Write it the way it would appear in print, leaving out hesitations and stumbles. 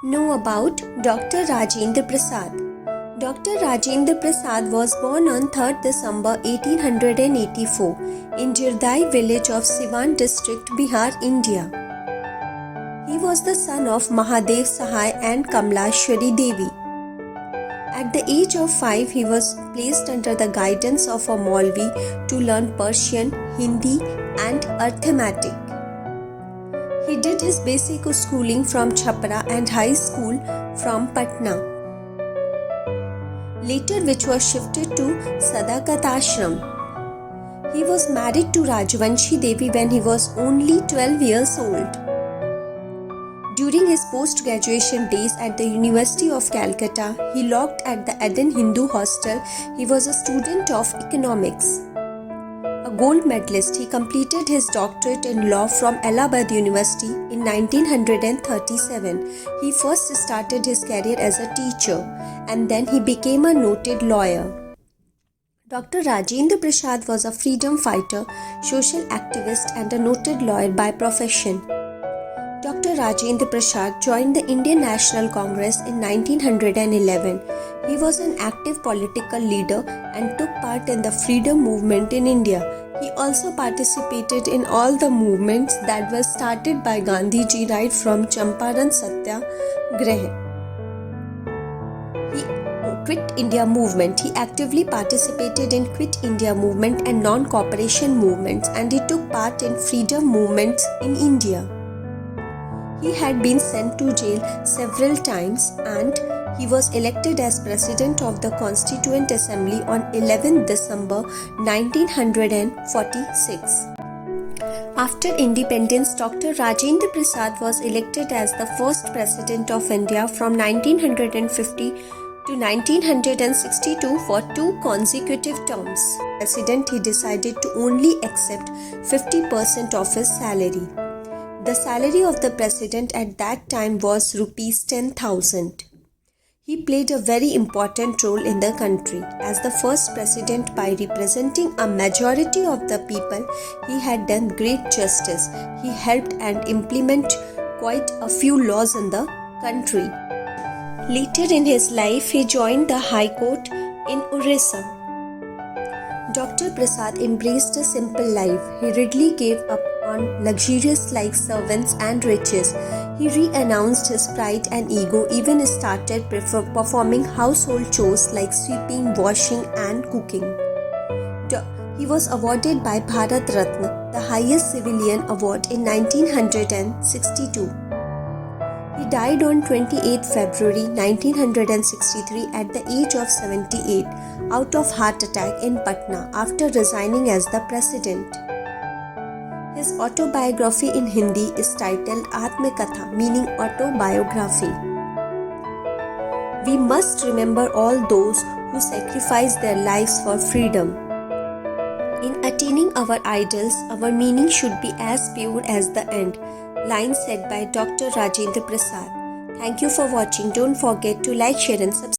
Know about Dr. Rajendra Prasad. Dr. Rajendra Prasad was born on 3rd December 1884 in Jirdai village of Siwan district, Bihar, India. He was the son of Mahadev Sahai and Kamlashwari Devi. At the age of 5, he was placed under the guidance of a Maulvi to learn Persian, Hindi and arithmetic. He did his basic schooling from Chhapra and high school from Patna, later which was shifted to Sadakat Ashram. He was married to Rajvanshi Devi when he was only 12 years old. During his post-graduation days at the University of Calcutta, he locked at the Eden Hindu Hostel. He was a student of economics. A gold medalist, he completed his doctorate in law from Allahabad University in 1937. He first started his career as a teacher and then he became a noted lawyer. Dr. Rajendra Prasad was a freedom fighter, social activist and a noted lawyer by profession. Dr. Rajendra Prasad joined the Indian National Congress in 1911. He was an active political leader and took part in the freedom movement in India. He also participated in all the movements that were started by Gandhiji right from Champaran Satyagraha. Quit India movement. He actively participated in Quit India movement and non-cooperation movements, and he took part in freedom movements in India. He had been sent to jail several times and he was elected as President of the Constituent Assembly on 11 December 1946. After independence, Dr. Rajendra Prasad was elected as the first President of India from 1950 to 1962 for 2 consecutive terms. As President, he decided to only accept 50% of his salary. The salary of the president at that time was rupees 10,000. He played a very important role in the country. As the first president, by representing a majority of the people, he had done great justice. He helped and implement quite a few laws in the country. Later in his life, he joined the High Court in Orissa. Dr. Prasad embraced a simple life. He readily gave up on luxurious like servants and riches. He renounced his pride and ego, even started performing household chores like sweeping, washing and cooking. He was awarded by Bharat Ratna, the highest civilian award, in 1962. He died on 28 February 1963 at the age of 78 out of heart attack in Patna after resigning as the president. His autobiography in Hindi is titled Atmakatha, meaning autobiography. We must remember all those who sacrificed their lives for freedom. In attaining our ideals, our meaning should be as pure as the end. Line said by Dr. Rajendra Prasad. Thank you for watching. Don't forget to like, share and subscribe.